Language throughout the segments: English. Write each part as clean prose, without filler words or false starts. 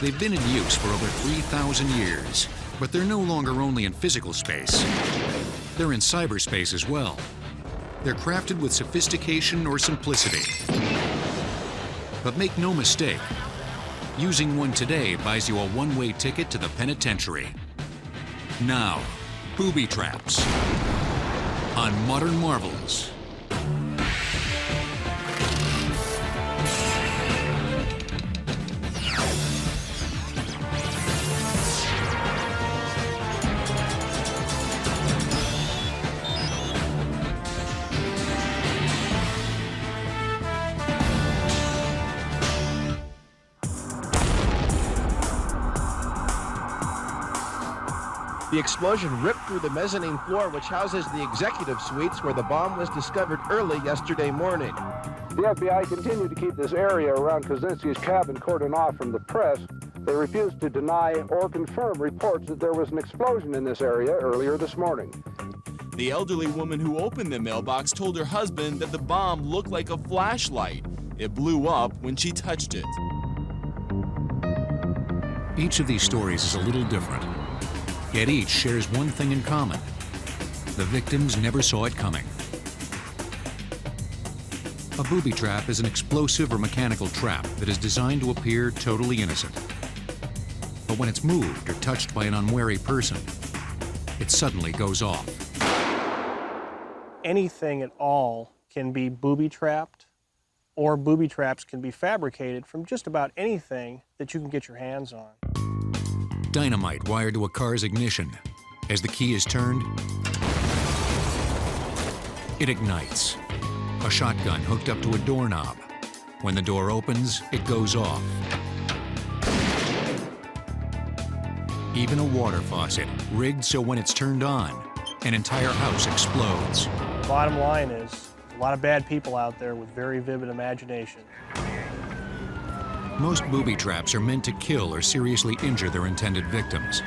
They've been in use for over 3,000 years, but they're no longer only in physical space. They're in cyberspace as well. They're crafted with sophistication or simplicity. But make no mistake, using one today buys you a one-way ticket to the penitentiary. Now, Booby Traps on Modern Marvels. The explosion ripped through the mezzanine floor, which houses the executive suites where the bomb was discovered early yesterday morning. The FBI continued to keep this area around Kaczynski's cabin cordoned off from the press. They refused to deny or confirm reports that there was an explosion in this area earlier this morning. The elderly woman who opened the mailbox told her husband that the bomb looked like a flashlight. It blew up when she touched it. Each of these stories is a little different, yet each shares one thing in common. The victims never saw it coming. A booby trap is an explosive or mechanical trap that is designed to appear totally innocent. But when it's moved or touched by an unwary person, it suddenly goes off. Anything at all can be booby trapped, or booby traps can be fabricated from just about anything that you can get your hands on. Dynamite wired to a car's ignition. As the key is turned, it ignites. A shotgun hooked up to a doorknob. When the door opens, it goes off. Even a water faucet, rigged so when it's turned on, an entire house explodes. Bottom line is, a lot of bad people out there with very vivid imagination. Most booby traps are meant to kill or seriously injure their intended victims.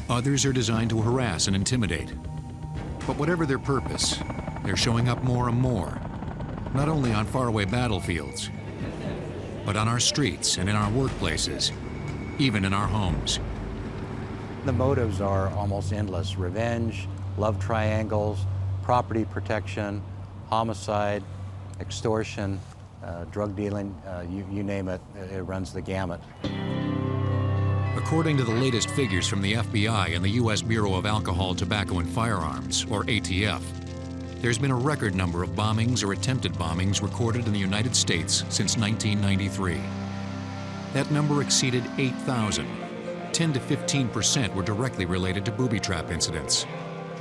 Others are designed to harass and intimidate. But whatever their purpose, they're showing up more and more, not only on faraway battlefields, but on our streets and in our workplaces, even in our homes. The motives are almost endless: revenge, love triangles, property protection, homicide, extortion, drug dealing, you name it, it runs the gamut. According to the latest figures from the FBI and the U.S. Bureau of Alcohol, Tobacco, and Firearms, or ATF, there's been a record number of bombings or attempted bombings recorded in the United States since 1993. That number exceeded 8,000. 10 to 15% were directly related to booby trap incidents.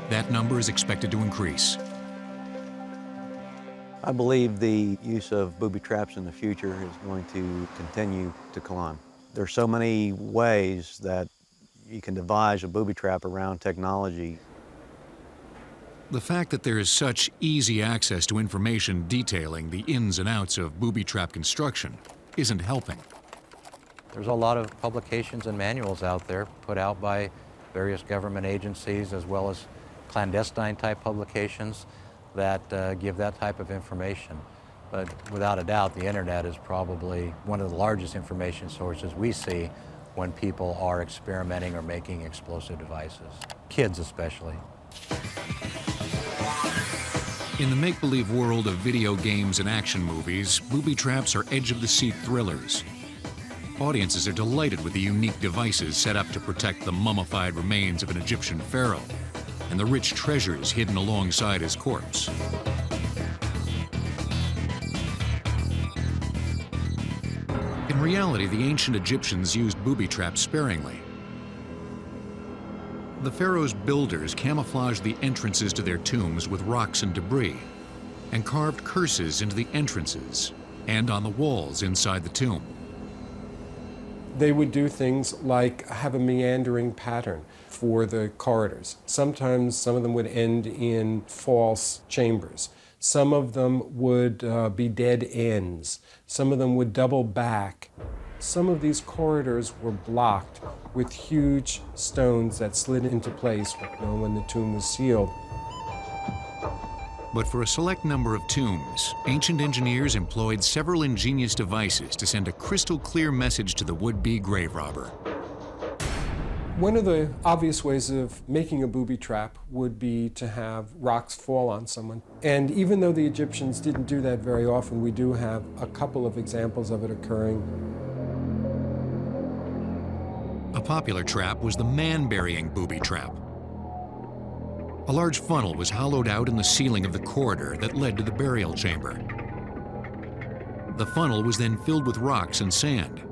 That number is expected to increase. I believe the use of booby traps in the future is going to continue to climb. There are so many ways that you can devise a booby trap around technology. The fact that there is such easy access to information detailing the ins and outs of booby trap construction isn't helping. There's a lot of publications and manuals out there put out by various government agencies, as well as clandestine type publications that give that type of information. But without a doubt, the internet is probably one of the largest information sources we see when people are experimenting or making explosive devices, kids especially. In the make-believe world of video games and action movies, booby traps are edge-of-the-seat thrillers. Audiences are delighted with the unique devices set up to protect the mummified remains of an Egyptian pharaoh and the rich treasures hidden alongside his corpse. In reality, the ancient Egyptians used booby traps sparingly. The pharaoh's builders camouflaged the entrances to their tombs with rocks and debris, and carved curses into the entrances and on the walls inside the tomb. They would do things like have a meandering pattern for the corridors. Sometimes some of them would end in false chambers. Some of them would be dead ends. Some of them would double back. Some of these corridors were blocked with huge stones that slid into place when the tomb was sealed. But for a select number of tombs, ancient engineers employed several ingenious devices to send a crystal clear message to the would-be grave robber. One of the obvious ways of making a booby trap would be to have rocks fall on someone. And even though the Egyptians didn't do that very often, we do have a couple of examples of it occurring. A popular trap was the man-burying booby trap. A large funnel was hollowed out in the ceiling of the corridor that led to the burial chamber. The funnel was then filled with rocks and sand.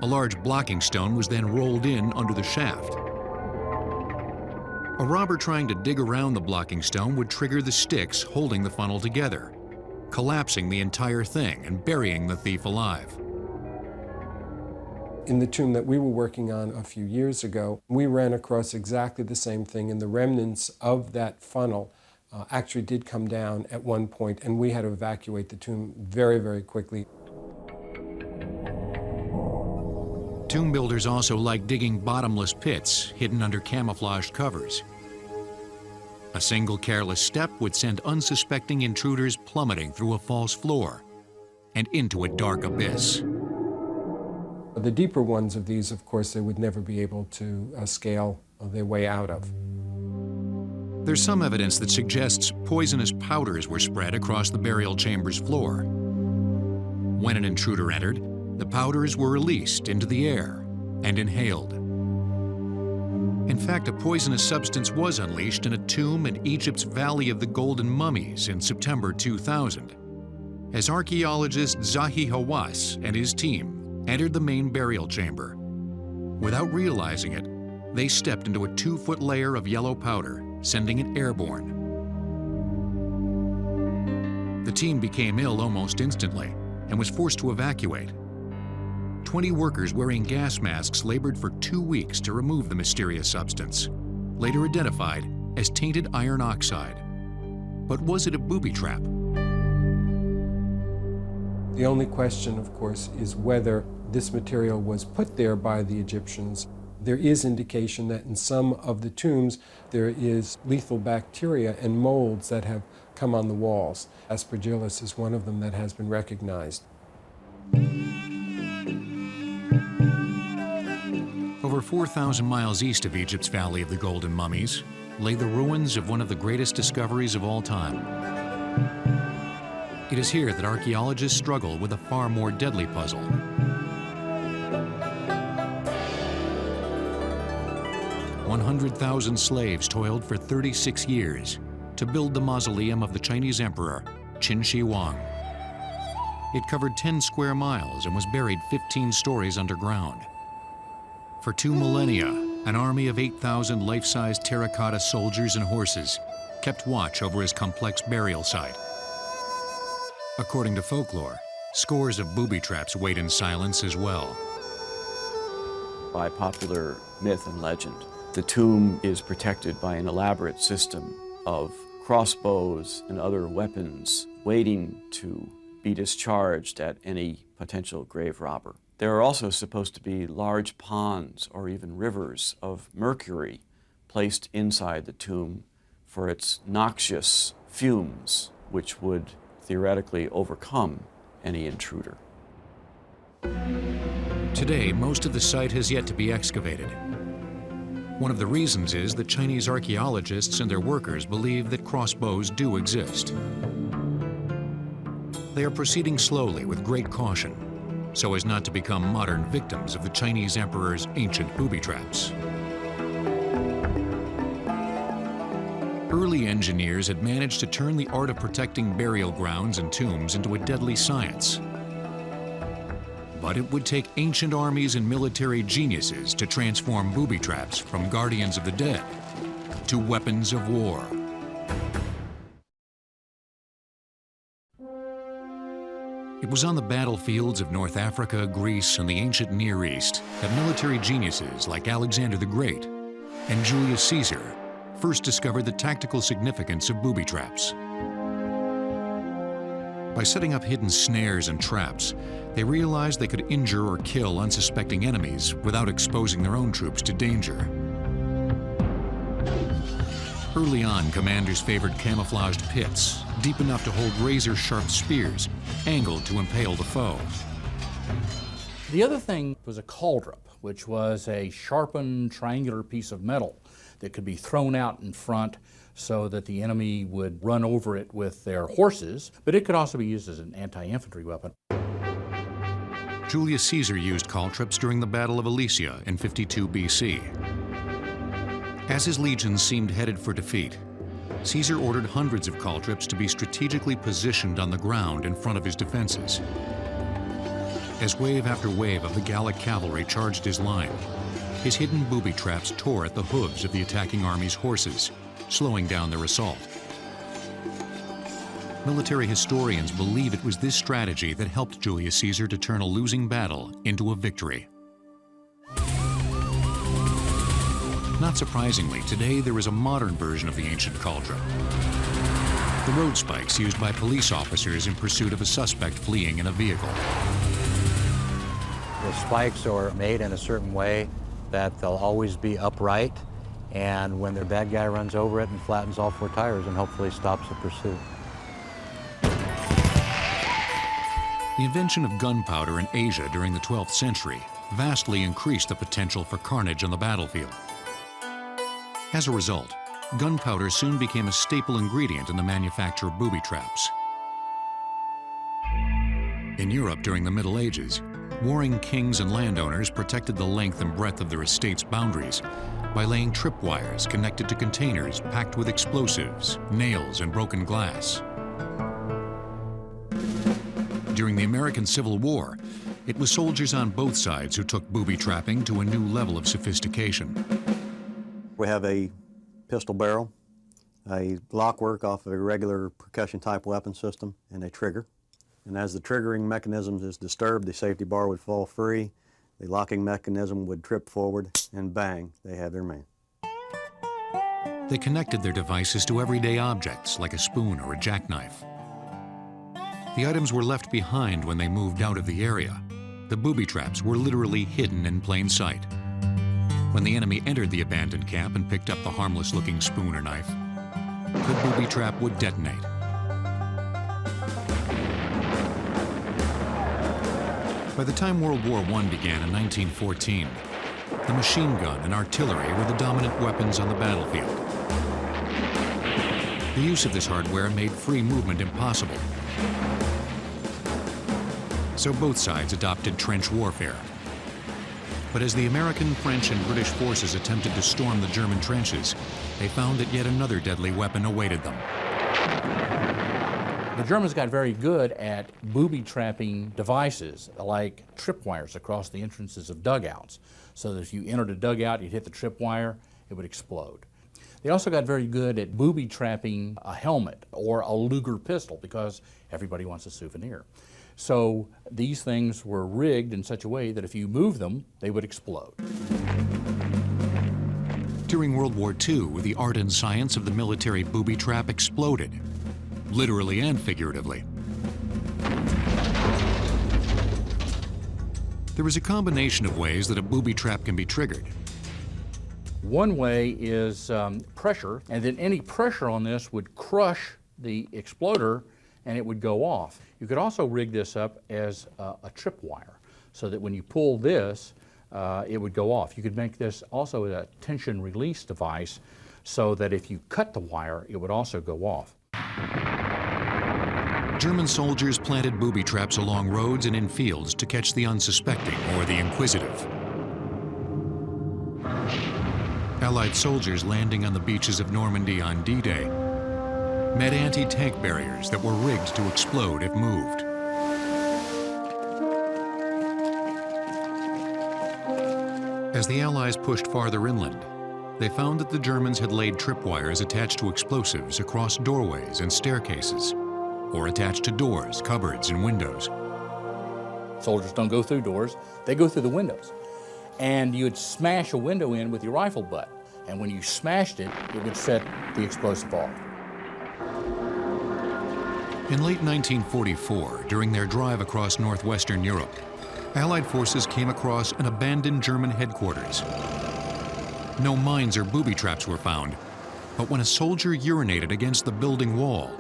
A large blocking stone was then rolled in under the shaft. A robber trying to dig around the blocking stone would trigger the sticks holding the funnel together, collapsing the entire thing and burying the thief alive. In the tomb that we were working on a few years ago, we ran across exactly the same thing, and the remnants of that funnel actually did come down at one point, and we had to evacuate the tomb very, very quickly. Tomb builders also like digging bottomless pits hidden under camouflaged covers. A single careless step would send unsuspecting intruders plummeting through a false floor and into a dark abyss. The deeper ones of these, of course, they would never be able to scale their way out of. There's some evidence that suggests poisonous powders were spread across the burial chamber's floor. When an intruder entered, the powders were released into the air and inhaled. In fact, a poisonous substance was unleashed in a tomb in Egypt's Valley of the Golden Mummies in September 2000, as archaeologist Zahi Hawass and his team entered the main burial chamber. Without realizing it, they stepped into a 2-foot layer of yellow powder, sending it airborne. The team became ill almost instantly and was forced to evacuate. 20 workers wearing gas masks labored for 2 weeks to remove the mysterious substance, later identified as tainted iron oxide. But was it a booby trap? The only question, of course, is whether this material was put there by the Egyptians. There is indication that in some of the tombs there is lethal bacteria and molds that have come on the walls. Aspergillus is one of them that has been recognized. Over 4,000 miles east of Egypt's Valley of the Golden Mummies lay the ruins of one of the greatest discoveries of all time. It is here that archaeologists struggle with a far more deadly puzzle. 100,000 slaves toiled for 36 years to build the mausoleum of the Chinese emperor, Qin Shi Huang. It covered 10 square miles and was buried 15 stories underground. For 2 millennia, an army of 8,000 life-size terracotta soldiers and horses kept watch over his complex burial site. According to folklore, scores of booby traps wait in silence as well. By popular myth and legend, the tomb is protected by an elaborate system of crossbows and other weapons waiting to be discharged at any potential grave robber. There are also supposed to be large ponds or even rivers of mercury placed inside the tomb for its noxious fumes, which would theoretically overcome any intruder. Today, most of the site has yet to be excavated. One of the reasons is that Chinese archaeologists and their workers believe that crossbows do exist. They are proceeding slowly with great caution, so as not to become modern victims of the Chinese emperor's ancient booby traps. Early engineers had managed to turn the art of protecting burial grounds and tombs into a deadly science. But it would take ancient armies and military geniuses to transform booby traps from guardians of the dead to weapons of war. It was on the battlefields of North Africa, Greece, and the ancient Near East that military geniuses like Alexander the Great and Julius Caesar first discovered the tactical significance of booby traps. By setting up hidden snares and traps, they realized they could injure or kill unsuspecting enemies without exposing their own troops to danger. Early on, commanders favored camouflaged pits, deep enough to hold razor-sharp spears, angled to impale the foe. The other thing was a cauldron, which was a sharpened triangular piece of metal that could be thrown out in front so that the enemy would run over it with their horses, but it could also be used as an anti-infantry weapon. Julius Caesar used caltrops during the Battle of Alesia in 52 BC. As his legions seemed headed for defeat, Caesar ordered hundreds of caltrops to be strategically positioned on the ground in front of his defenses. As wave after wave of the Gallic cavalry charged his line, his hidden booby traps tore at the hooves of the attacking army's horses, slowing down their assault. Military historians believe it was this strategy that helped Julius Caesar to turn a losing battle into a victory. Not surprisingly, today there is a modern version of the ancient cauldron. The road spikes used by police officers in pursuit of a suspect fleeing in a vehicle. The spikes are made in a certain way that they'll always be upright, and when the bad guy runs over it and flattens all four tires and hopefully stops the pursuit. The invention of gunpowder in Asia during the 12th century vastly increased the potential for carnage on the battlefield. As a result, gunpowder soon became a staple ingredient in the manufacture of booby traps. In Europe during the Middle Ages, warring kings and landowners protected the length and breadth of their estates' boundaries by laying tripwires connected to containers packed with explosives, nails, and broken glass. During the American Civil War, it was soldiers on both sides who took booby trapping to a new level of sophistication. We have a pistol barrel, a lockwork off of a regular percussion-type weapon system, and a trigger. And as the triggering mechanism is disturbed, the safety bar would fall free, the locking mechanism would trip forward, and bang, they have their man. They connected their devices to everyday objects like a spoon or a jackknife. The items were left behind when they moved out of the area. The booby traps were literally hidden in plain sight. When the enemy entered the abandoned camp and picked up the harmless-looking spoon or knife, the booby trap would detonate. By the time World War I began in 1914, the machine gun and artillery were the dominant weapons on the battlefield. The use of this hardware made free movement impossible. So both sides adopted trench warfare. But as the American, French, and British forces attempted to storm the German trenches, they found that yet another deadly weapon awaited them. The Germans got very good at booby-trapping devices like tripwires across the entrances of dugouts, so that if you entered a dugout, you'd hit the tripwire, it would explode. They also got very good at booby-trapping a helmet or a Luger pistol, because everybody wants a souvenir. So these things were rigged in such a way that if you move them, they would explode. During World War II, the art and science of the military booby trap exploded, literally and figuratively. There is a combination of ways that a booby trap can be triggered. One way is pressure, and then any pressure on this would crush the exploder and it would go off. You could also rig this up as a tripwire, so that when you pull this, it would go off. You could make this also a tension release device, so that if you cut the wire, it would also go off. German soldiers planted booby traps along roads and in fields to catch the unsuspecting or the inquisitive. Allied soldiers landing on the beaches of Normandy on D-Day met anti-tank barriers that were rigged to explode if moved. As the Allies pushed farther inland, they found that the Germans had laid tripwires attached to explosives across doorways and staircases, or attached to doors, cupboards, and windows. Soldiers don't go through doors, they go through the windows. And you would smash a window in with your rifle butt, and when you smashed it, it would set the explosive off. In late 1944, during their drive across northwestern Europe, Allied forces came across an abandoned German headquarters. No mines or booby traps were found, But when a soldier urinated against the building wall,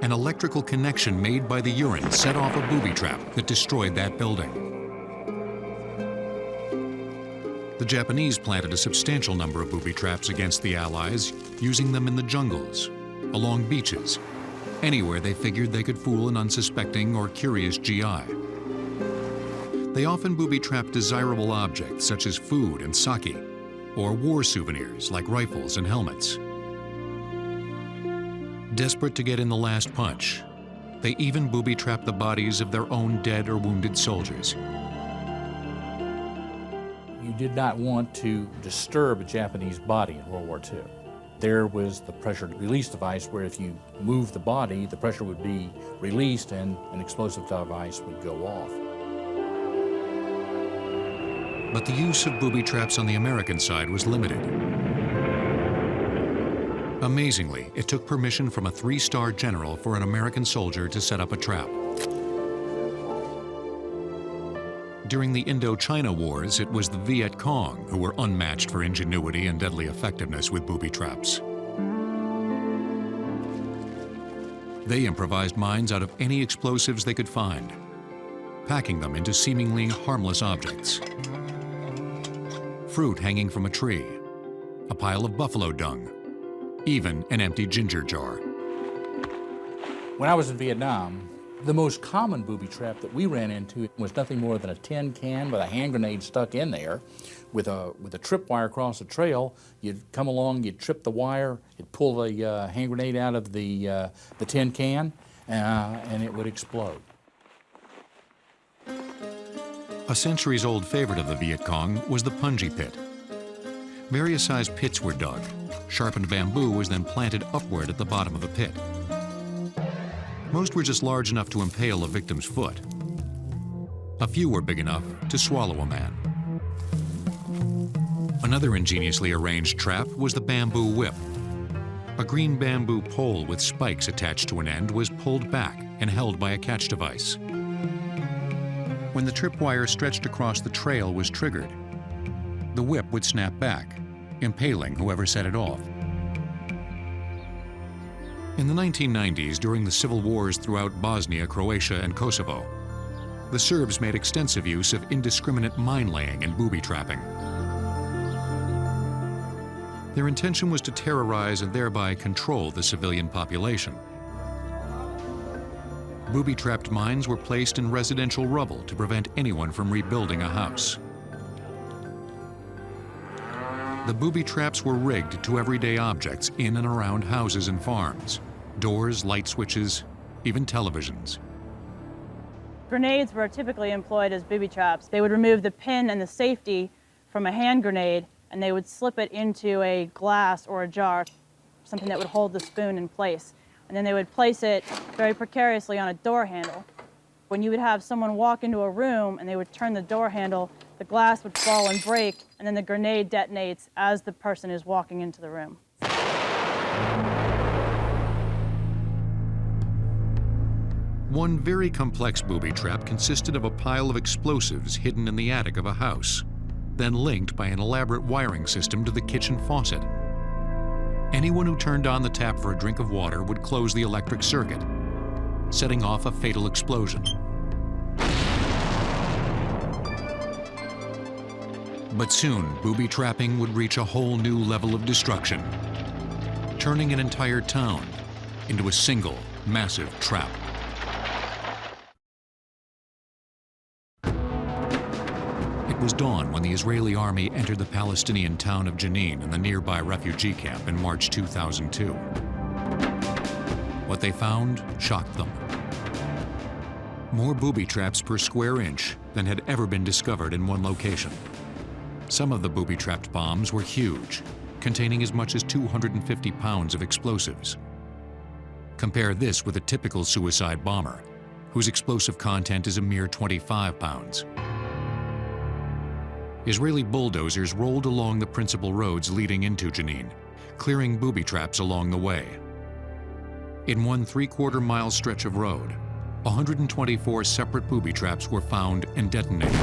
an electrical connection made by the urine set off a booby trap that destroyed that building. The Japanese planted a substantial number of booby traps against the Allies, using them in the jungles, along beaches, anywhere they figured they could fool an unsuspecting or curious GI. They often booby-trapped desirable objects such as food and sake, or war souvenirs like rifles and helmets. Desperate to get in the last punch, they even booby-trapped the bodies of their own dead or wounded soldiers. You did not want to disturb a Japanese body in World War II. There was the pressure release device where if you moved the body, the pressure would be released and an explosive device would go off. But the use of booby traps on the American side was limited. Amazingly, it took permission from a 3-star general for an American soldier to set up a trap. During the Indochina Wars, it was the Viet Cong who were unmatched for ingenuity and deadly effectiveness with booby traps. They improvised mines out of any explosives they could find, packing them into seemingly harmless objects. Fruit hanging from a tree, a pile of buffalo dung, even an empty ginger jar. When I was in Vietnam, the most common booby trap that we ran into was nothing more than a tin can with a hand grenade stuck in there with a tripwire across the trail. You'd come along, you'd trip the wire, you'd pull the hand grenade out of the tin can, and it would explode. A centuries-old favorite of the Viet Cong was the punji pit. Various sized pits were dug. Sharpened bamboo was then planted upward at the bottom of the pit. Most were just large enough to impale a victim's foot. A few were big enough to swallow a man. Another ingeniously arranged trap was the bamboo whip. A green bamboo pole with spikes attached to an end was pulled back and held by a catch device. When the tripwire stretched across the trail was triggered, the whip would snap back, impaling whoever set it off. In the 1990s, during the civil wars throughout Bosnia, Croatia, and Kosovo, the Serbs made extensive use of indiscriminate mine-laying and booby-trapping. Their intention was to terrorize and thereby control the civilian population. Booby-trapped mines were placed in residential rubble to prevent anyone from rebuilding a house. The booby traps were rigged to everyday objects in and around houses and farms. Doors, light switches, even televisions. Grenades were typically employed as booby traps. They would remove the pin and the safety from a hand grenade, and they would slip it into a glass or a jar, something that would hold the spoon in place. And then they would place it very precariously on a door handle. When you would have someone walk into a room and they would turn the door handle, the glass would fall and break, and then the grenade detonates as the person is walking into the room. One very complex booby trap consisted of a pile of explosives hidden in the attic of a house, then linked by an elaborate wiring system to the kitchen faucet. Anyone who turned on the tap for a drink of water would close the electric circuit, setting off a fatal explosion. But soon, booby trapping would reach a whole new level of destruction, turning an entire town into a single, massive trap. It was dawn when the Israeli army entered the Palestinian town of Jenin and the nearby refugee camp in March 2002. What they found shocked them. More booby traps per square inch than had ever been discovered in one location. Some of the booby-trapped bombs were huge, containing as much as 250 pounds of explosives. Compare this with a typical suicide bomber, whose explosive content is a mere 25 pounds. Israeli bulldozers rolled along the principal roads leading into Jenin, clearing booby traps along the way. In one 3/4-mile stretch of road, 124 separate booby traps were found and detonated.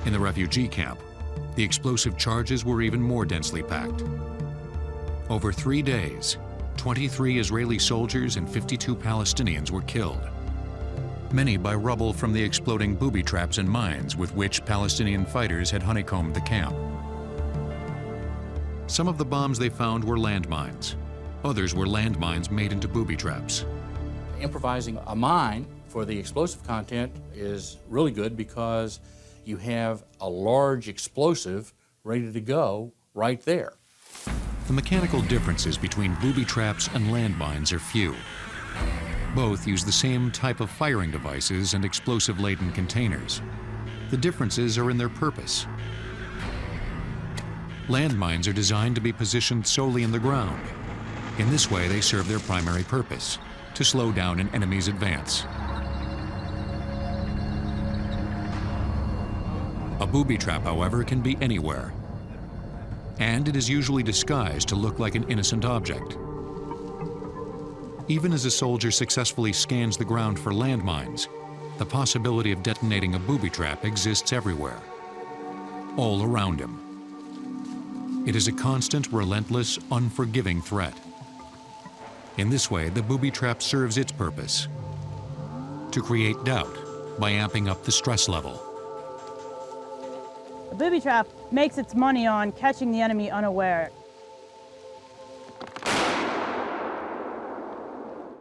In the refugee camp, the explosive charges were even more densely packed. Over 3 days, 23 Israeli soldiers and 52 Palestinians were killed, many by rubble from the exploding booby traps and mines with which Palestinian fighters had honeycombed the camp. Some of the bombs they found were landmines. Others were landmines made into booby traps. Improvising a mine for the explosive content is really good because you have a large explosive ready to go right there. The mechanical differences between booby traps and landmines are few. Both use the same type of firing devices and explosive-laden containers. The differences are in their purpose. Landmines are designed to be positioned solely in the ground. In this way, they serve their primary purpose, to slow down an enemy's advance. A booby trap, however, can be anywhere, and it is usually disguised to look like an innocent object. Even as a soldier successfully scans the ground for landmines, the possibility of detonating a booby trap exists everywhere, all around him. It is a constant, relentless, unforgiving threat. In this way, the booby trap serves its purpose: to create doubt by amping up the stress level. A booby trap makes its money on catching the enemy unaware.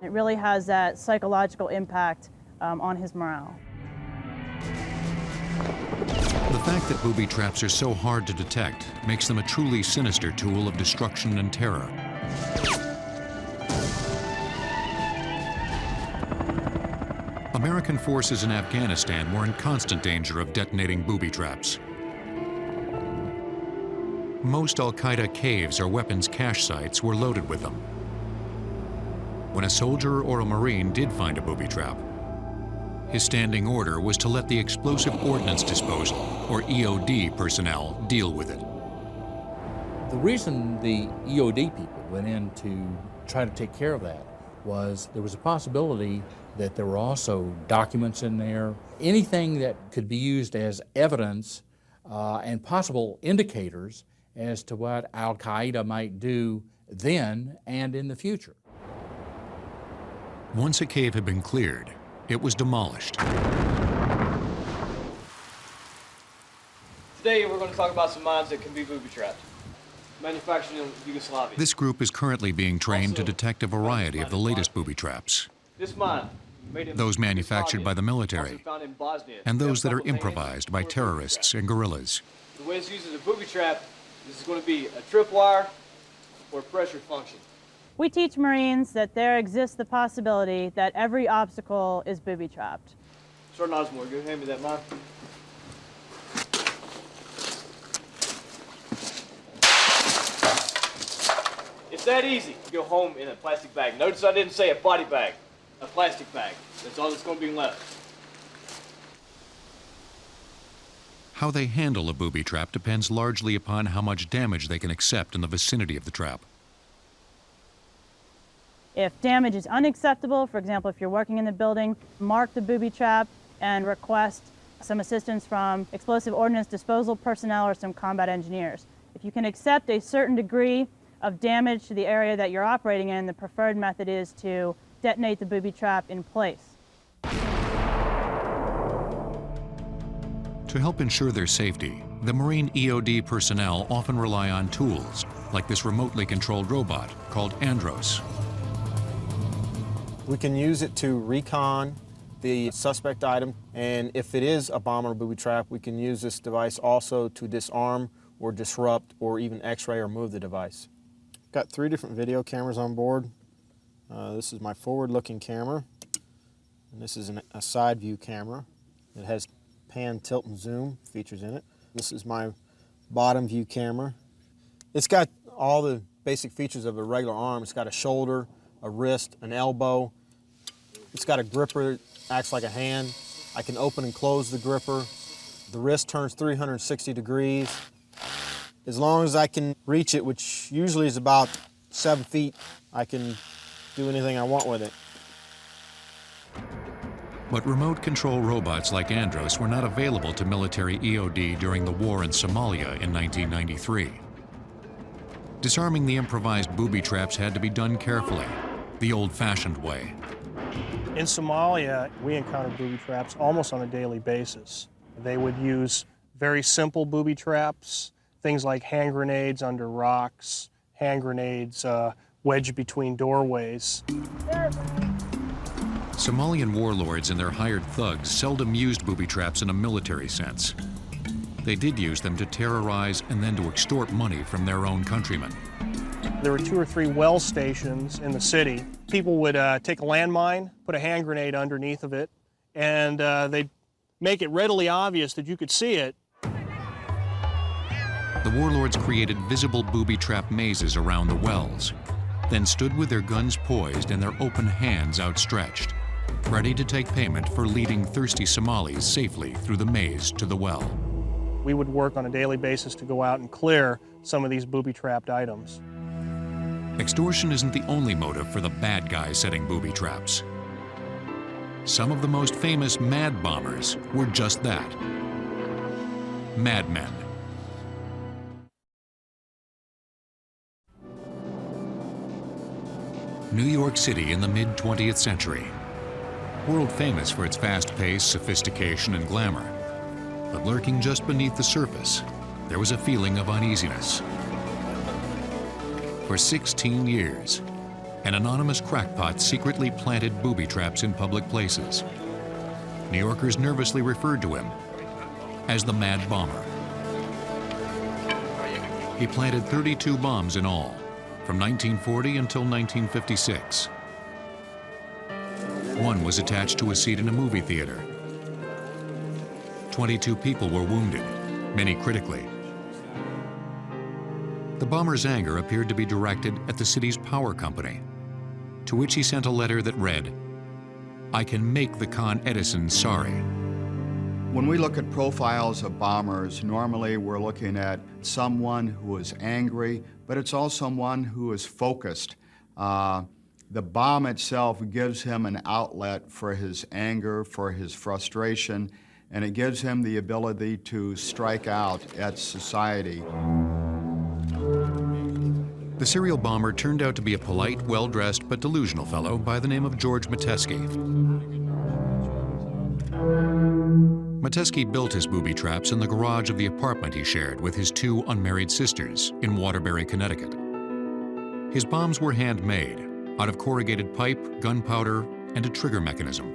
It really has that psychological impact on his morale. The fact that booby traps are so hard to detect makes them a truly sinister tool of destruction and terror. American forces in Afghanistan were in constant danger of detonating booby traps. Most Al-Qaeda caves or weapons cache sites were loaded with them. When a soldier or a Marine did find a booby trap, his standing order was to let the Explosive Ordnance Disposal, or EOD, personnel deal with it. The reason the EOD people went in to try to take care of that was there was a possibility that there were also documents in there, anything that could be used as evidence and possible indicators as to what Al-Qaeda might do then and in the future. Once a cave had been cleared, it was demolished. Today we're going to talk about some mines that can be booby trapped, manufactured in Yugoslavia. This group is currently being trained to detect a variety of the latest booby traps. This mine, made in Those manufactured by the military, also found in Bosnia, and those that are couple things improvised by for a booby terrorists trap. and guerrillas. The way it's used as a booby trap, this is going to be a tripwire or pressure function. We teach Marines that there exists the possibility that every obstacle is booby trapped. Sergeant Osmore, go hand me that mine. It's that easy to go home in a plastic bag. Notice I didn't say a body bag, a plastic bag. That's all that's going to be left. How they handle a booby trap depends largely upon how much damage they can accept in the vicinity of the trap. If damage is unacceptable, for example, if you're working in the building, mark the booby trap and request some assistance from explosive ordnance disposal personnel or some combat engineers. If you can accept a certain degree of damage to the area that you're operating in, the preferred method is to detonate the booby trap in place. To help ensure their safety, the Marine EOD personnel often rely on tools, like this remotely controlled robot called Andros. We can use it to recon the suspect item, and if it is a bomb or a booby trap, we can use this device also to disarm or disrupt or even x-ray or move the device. Got 3 different video cameras on board. This is my forward-looking camera, and this is a side view camera. It has pan, tilt, and zoom features in it. This is my bottom view camera. It's got all the basic features of a regular arm. It's got a shoulder, a wrist, an elbow. It's got a gripper that acts like a hand. I can open and close the gripper. The wrist turns 360 degrees. As long as I can reach it, which usually is about 7 feet, I can do anything I want with it. But remote control robots like Andros were not available to military EOD during the war in Somalia in 1993. Disarming the improvised booby traps had to be done carefully, the old-fashioned way. In Somalia, we encountered booby traps almost on a daily basis. They would use very simple booby traps, things like hand grenades under rocks, hand grenades wedged between doorways. Somalian warlords and their hired thugs seldom used booby traps in a military sense. They did use them to terrorize and then to extort money from their own countrymen. There were 2 or 3 well stations in the city. People would take a landmine, put a hand grenade underneath of it, and they'd make it readily obvious that you could see it. The warlords created visible booby trap mazes around the wells, then stood with their guns poised and their open hands outstretched, ready to take payment for leading thirsty Somalis safely through the maze to the well. We would work on a daily basis to go out and clear some of these booby-trapped items. Extortion isn't the only motive for the bad guys setting booby traps. Some of the most famous mad bombers were just that, madmen. New York City in the mid-20th century. World famous for its fast pace, sophistication, and glamour. But lurking just beneath the surface, there was a feeling of uneasiness. For 16 years, an anonymous crackpot secretly planted booby traps in public places. New Yorkers nervously referred to him as the Mad Bomber. He planted 32 bombs in all, from 1940 until 1956. One was attached to a seat in a movie theater. 22 people were wounded, many critically. The bomber's anger appeared to be directed at the city's power company, to which he sent a letter that read, "I can make the Con Edison sorry." When we look at profiles of bombers, normally we're looking at someone who is angry, but it's also someone who is focused. The bomb itself gives him an outlet for his anger, for his frustration, and it gives him the ability to strike out at society. The serial bomber turned out to be a polite, well-dressed, but delusional fellow by the name of George Metesky. Metesky built his booby traps in the garage of the apartment he shared with his 2 unmarried sisters in Waterbury, Connecticut. His bombs were handmade out of corrugated pipe, gunpowder, and a trigger mechanism.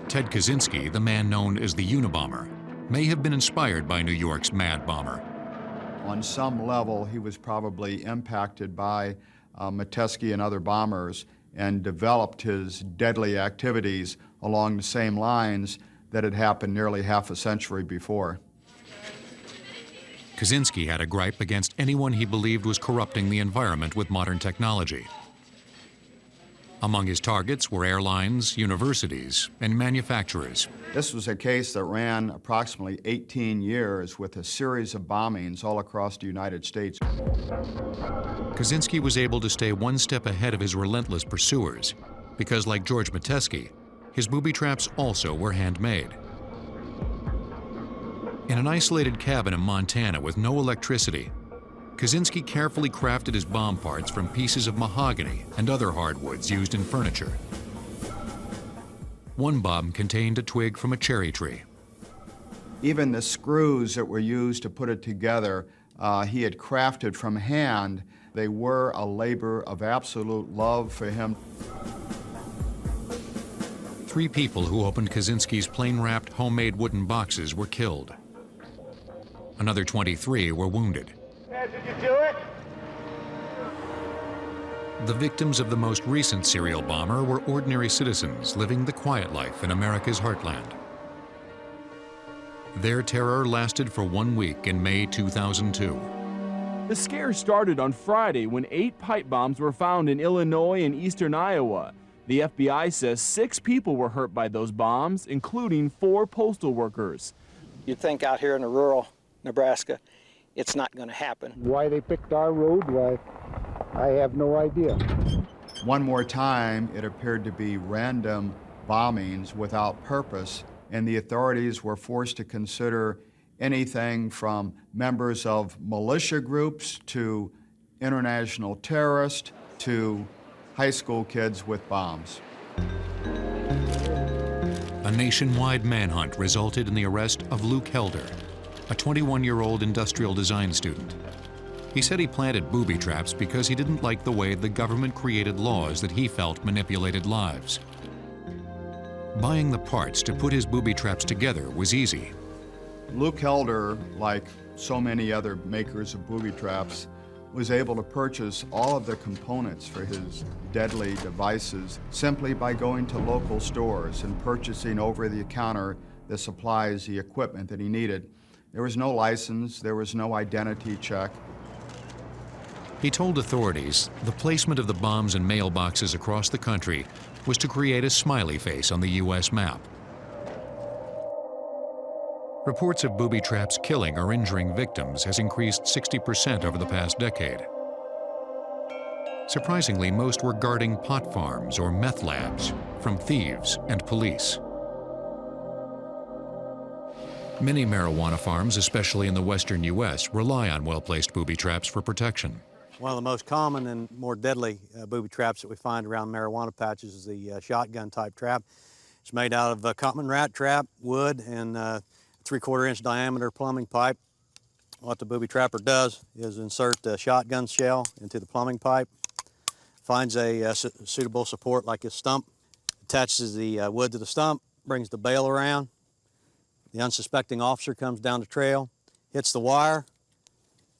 Ted Kaczynski, the man known as the Unabomber, may have been inspired by New York's Mad Bomber. On some level, he was probably impacted by Metesky and other bombers and developed his deadly activities along the same lines that had happened nearly half a century before. Kaczynski had a gripe against anyone he believed was corrupting the environment with modern technology. Among his targets were airlines, universities, and manufacturers. This was a case that ran approximately 18 years with a series of bombings all across the United States. Kaczynski was able to stay one step ahead of his relentless pursuers because, like George Metesky, his booby traps also were handmade. In an isolated cabin in Montana with no electricity, Kaczynski carefully crafted his bomb parts from pieces of mahogany and other hardwoods used in furniture. One bomb contained a twig from a cherry tree. Even the screws that were used to put it together, he had crafted from hand. They were a labor of absolute love for him. 3 people who opened Kaczynski's plain-wrapped homemade wooden boxes were killed. Another 23 were wounded. Did you do it? The victims of the most recent serial bomber were ordinary citizens living the quiet life in America's heartland. Their terror lasted for 1 week in May 2002. The scare started on Friday when 8 pipe bombs were found in Illinois and eastern Iowa. The FBI says 6 people were hurt by those bombs, including 4 postal workers. You'd think out here in the rural Nebraska, it's not going to happen. Why they picked our road, why, I have no idea. One more time, it appeared to be random bombings without purpose, and the authorities were forced to consider anything from members of militia groups to international terrorists to high school kids with bombs. A nationwide manhunt resulted in the arrest of Luke Helder, a 21-year-old industrial design student. He said he planted booby traps because he didn't like the way the government created laws that he felt manipulated lives. Buying the parts to put his booby traps together was easy. Luke Helder, like so many other makers of booby traps, was able to purchase all of the components for his deadly devices simply by going to local stores and purchasing over the counter the supplies, the equipment that he needed. There was no license, there was no identity check. He told authorities the placement of the bombs in mailboxes across the country was to create a smiley face on the U.S. map. Reports of booby traps killing or injuring victims has increased 60% over the past decade. Surprisingly, most were guarding pot farms or meth labs from thieves and police. Many marijuana farms, especially in the western U.S., rely on well-placed booby traps for protection. One of the most common and more deadly booby traps that we find around marijuana patches is the shotgun type trap. It's made out of a common rat trap, wood, and 3/4 inch diameter plumbing pipe. What the booby trapper does is insert a shotgun shell into the plumbing pipe, finds a suitable support like a stump, attaches the wood to the stump, brings the bail around. The unsuspecting officer comes down the trail, hits the wire,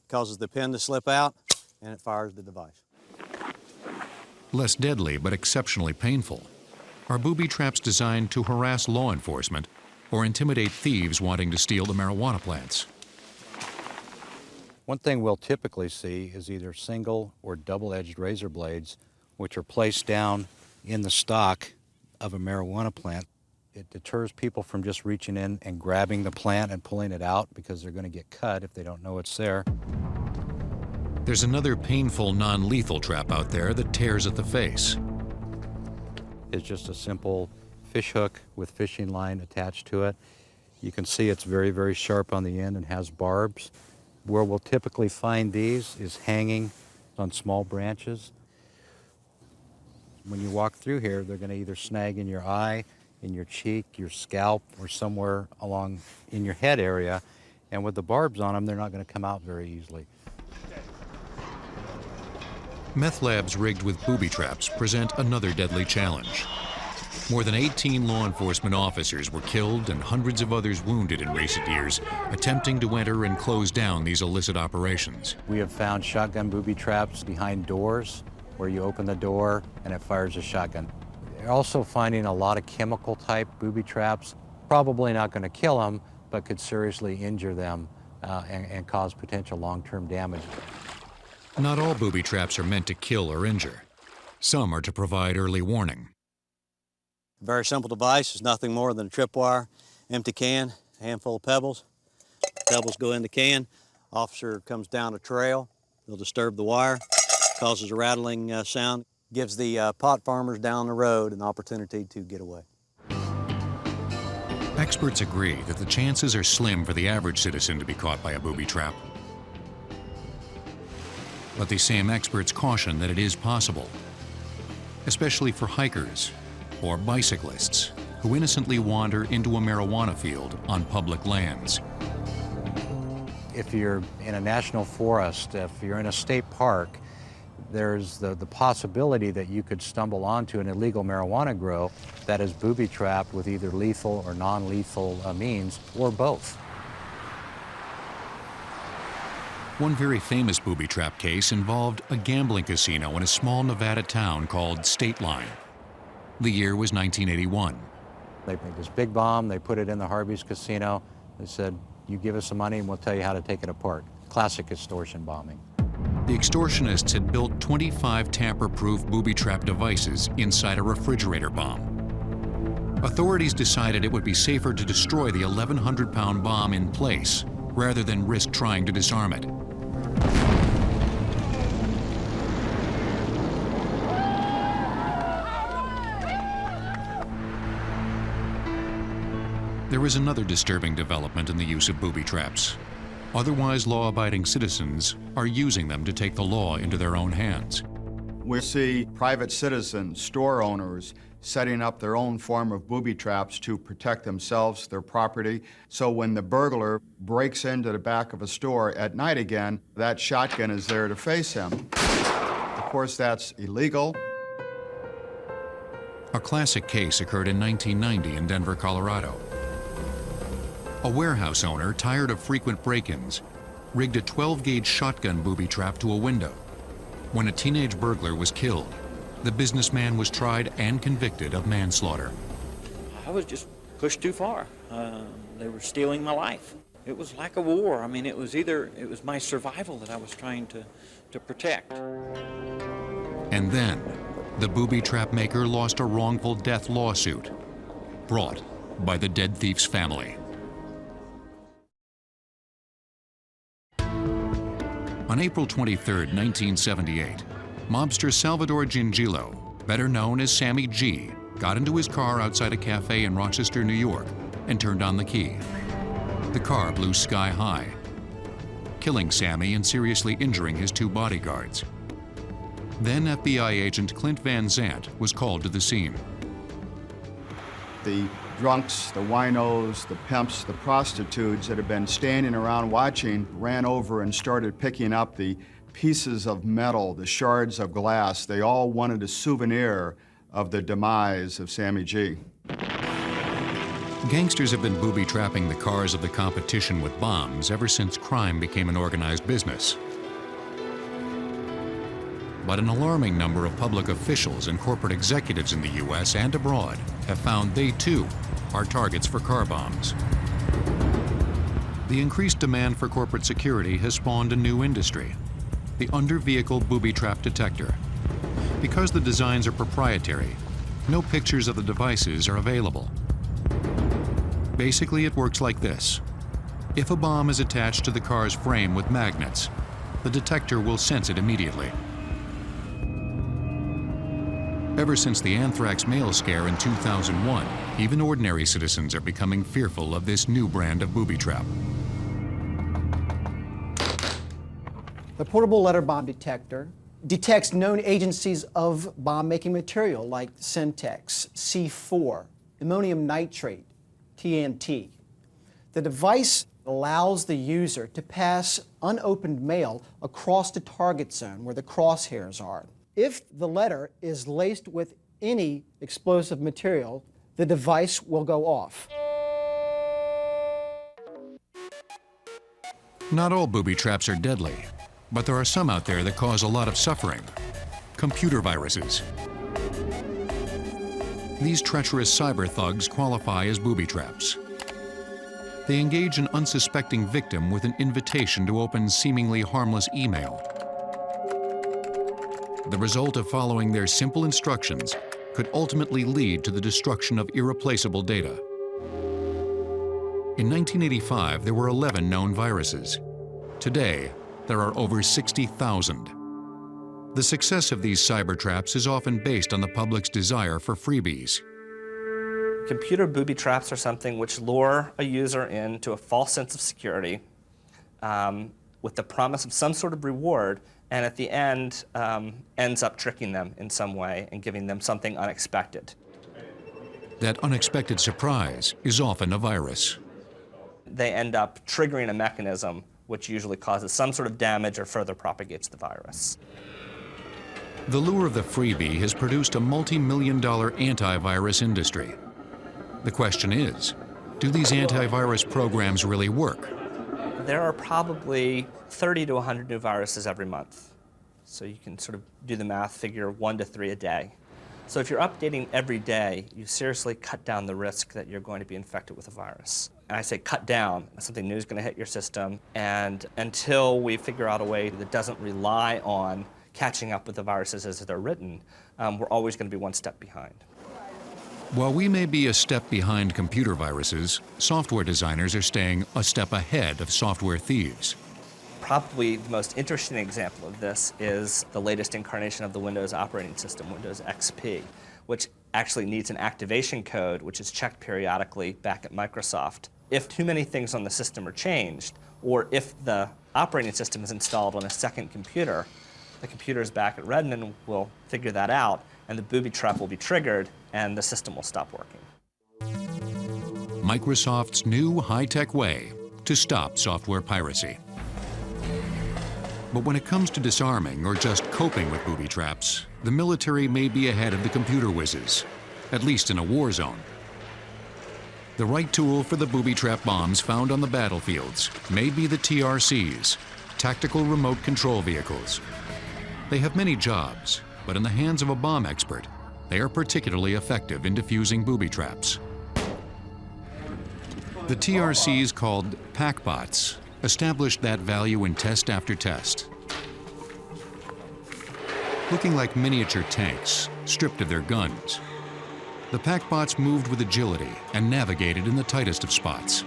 causes the pin to slip out, and it fires the device. Less deadly but exceptionally painful. Are booby traps designed to harass law enforcement or intimidate thieves wanting to steal the marijuana plants? One thing we'll typically see is either single or double-edged razor blades, which are placed down in the stalk of a marijuana plant. It deters people from just reaching in and grabbing the plant and pulling it out because they're going to get cut if they don't know it's there. There's another painful, non-lethal trap out there that tears at the face. It's just a simple fish hook with fishing line attached to it. You can see it's very, very sharp on the end and has barbs. Where we'll typically find these is hanging on small branches. When you walk through here, they're going to either snag in your eye, in your cheek, your scalp, or somewhere along in your head area. And with the barbs on them, they're not going to come out very easily. Meth labs rigged with booby traps present another deadly challenge. More than 18 law enforcement officers were killed and hundreds of others wounded in recent years, attempting to enter and close down these illicit operations. We have found shotgun booby traps behind doors where you open the door and it fires a shotgun. They're also finding a lot of chemical type booby traps, probably not going to kill them, but could seriously injure them and cause potential long-term damage. Not all booby traps are meant to kill or injure. Some are to provide early warning. A very simple device is nothing more than a tripwire, empty can, a handful of pebbles. Pebbles go in the can. Officer comes down a trail. They'll disturb the wire, causes a rattling sound, gives the pot farmers down the road an opportunity to get away. Experts agree that the chances are slim for the average citizen to be caught by a booby trap. But these same experts caution that it is possible, especially for hikers or bicyclists who innocently wander into a marijuana field on public lands. If you're in a national forest, if you're in a state park, there's the possibility that you could stumble onto an illegal marijuana grow that is booby trapped with either lethal or non-lethal means, or both. One very famous booby trap case involved a gambling casino in a small Nevada town called State Line. The year was 1981. They made this big bomb, they put it in the Harvey's casino. They said, you give us some money and we'll tell you how to take it apart. Classic extortion bombing. The extortionists had built 25 tamper-proof booby trap devices inside a refrigerator bomb. Authorities decided it would be safer to destroy the 1,100-pound bomb in place rather than risk trying to disarm it. There is another disturbing development in the use of booby traps. Otherwise law-abiding citizens are using them to take the law into their own hands. We see private citizens, store owners, setting up their own form of booby traps to protect themselves, their property. So when the burglar breaks into the back of a store at night again, that shotgun is there to face him. Of course, that's illegal. A classic case occurred in 1990 in Denver, Colorado. A warehouse owner, tired of frequent break-ins, rigged a 12-gauge shotgun booby trap to a window. When a teenage burglar was killed, the businessman was tried and convicted of manslaughter. I was just pushed too far. They were stealing my life. It was like a war. I mean, it was my survival that I was trying to protect. And then, the booby trap maker lost a wrongful death lawsuit brought by the dead thief's family. On April 23, 1978, mobster Salvador Gingillo, better known as Sammy G, got into his car outside a cafe in Rochester, New York, and turned on the key. The car blew sky high, killing Sammy and seriously injuring his two bodyguards. Then FBI agent Clint Van Zandt was called to the scene. The drunks, the winos, the pimps, the prostitutes that had been standing around watching ran over and started picking up the pieces of metal, the shards of glass. They all wanted a souvenir of the demise of Sammy G. Gangsters have been booby-trapping the cars of the competition with bombs ever since crime became an organized business. But an alarming number of public officials and corporate executives in the U.S. and abroad have found they, too, are targets for car bombs. The increased demand for corporate security has spawned a new industry, the under-vehicle booby trap detector. Because the designs are proprietary, no pictures of the devices are available. Basically, it works like this. If a bomb is attached to the car's frame with magnets, the detector will sense it immediately. Ever since the anthrax mail scare in 2001, even ordinary citizens are becoming fearful of this new brand of booby trap. The portable letter bomb detector detects known agencies of bomb-making material like Syntex, C4, ammonium nitrate, TNT. The device allows the user to pass unopened mail across the target zone where the crosshairs are. If the letter is laced with any explosive material, the device will go off. Not all booby traps are deadly, but there are some out there that cause a lot of suffering. Computer viruses. These treacherous cyber thugs qualify as booby traps. They engage an unsuspecting victim with an invitation to open seemingly harmless email. The result of following their simple instructions could ultimately lead to the destruction of irreplaceable data. In 1985, there were 11 known viruses. Today, there are over 60,000. The success of these cyber traps is often based on the public's desire for freebies. Computer booby traps are something which lure a user into a false sense of security with the promise of some sort of reward, and at the end ends up tricking them in some way and giving them something unexpected. That unexpected surprise is often a virus. They end up triggering a mechanism which usually causes some sort of damage or further propagates the virus. The lure of the freebie has produced a multi-million-dollar antivirus industry. The question is, do these antivirus programs really work? There are probably 30 to 100 new viruses every month. So you can sort of do the math, figure 1 to 3 a day. So if you're updating every day, you seriously cut down the risk that you're going to be infected with a virus. And I say cut down, something new is going to hit your system, and until we figure out a way that doesn't rely on catching up with the viruses as they're written, we're always going to be one step behind. While we may be a step behind computer viruses, software designers are staying a step ahead of software thieves. Probably the most interesting example of this is the latest incarnation of the Windows operating system, Windows XP, which actually needs an activation code, which is checked periodically back at Microsoft. If too many things on the system are changed, or if the operating system is installed on a second computer, the computers back at Redmond will figure that out, and the booby trap will be triggered, and the system will stop working. Microsoft's new high-tech way to stop software piracy. But when it comes to disarming or just coping with booby traps, the military may be ahead of the computer whizzes, at least in a war zone. The right tool for the booby trap bombs found on the battlefields may be the TRCs, Tactical Remote Control Vehicles. They have many jobs, but in the hands of a bomb expert, they are particularly effective in defusing booby traps. The TRCs, called PackBots, established that value in test after test. Looking like miniature tanks, stripped of their guns, the PackBots moved with agility and navigated in the tightest of spots.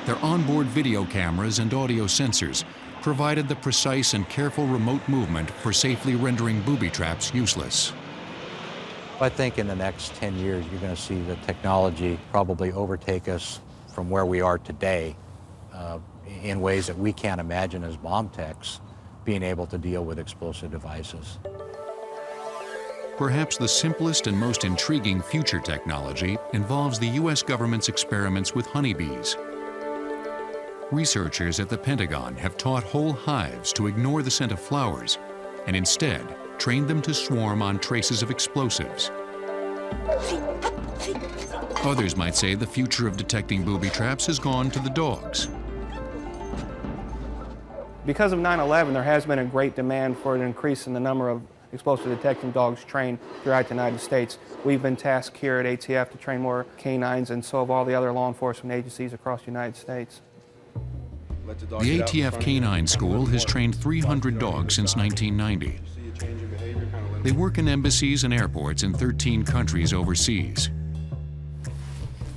Their onboard video cameras and audio sensors provided the precise and careful remote movement for safely rendering booby traps useless. I think in the next 10 years, you're going to see the technology probably overtake us from where we are today in ways that we can't imagine as bomb techs being able to deal with explosive devices. Perhaps the simplest and most intriguing future technology involves the U.S. government's experiments with honeybees. Researchers at the Pentagon have taught whole hives to ignore the scent of flowers and instead trained them to swarm on traces of explosives. Others might say the future of detecting booby traps has gone to the dogs. Because of 9/11, there has been a great demand for an increase in the number of explosive detection dogs trained throughout the United States. We've been tasked here at ATF to train more canines, and so have all the other law enforcement agencies across the United States. The ATF Canine School has trained 300 dogs since 1990. They work in embassies and airports in 13 countries overseas.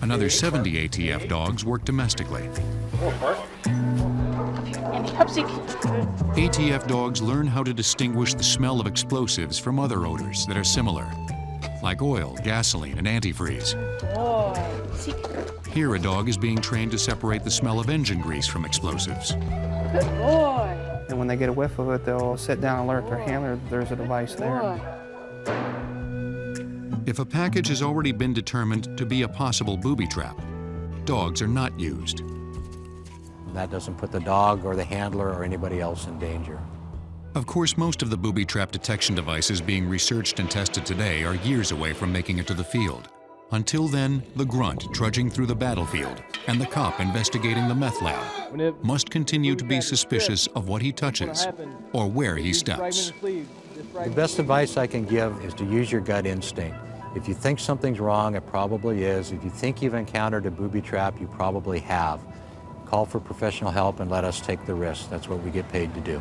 Another 70 ATF dogs work domestically. ATF dogs learn how to distinguish the smell of explosives from other odors that are similar, like oil, gasoline, and antifreeze. Here, a dog is being trained to separate the smell of engine grease from explosives. Good boy. And when they get a whiff of it, they'll sit down and alert their handler that there's a device there. If a package has already been determined to be a possible booby trap, dogs are not used. That doesn't put the dog or the handler or anybody else in danger. Of course, most of the booby trap detection devices being researched and tested today are years away from making it to the field. Until then, the grunt trudging through the battlefield and the cop investigating the meth lab must continue to be suspicious of what he touches or where he steps. The best advice I can give is to use your gut instinct. If you think something's wrong, it probably is. If you think you've encountered a booby trap, you probably have. Call for professional help and let us take the risk. That's what we get paid to do.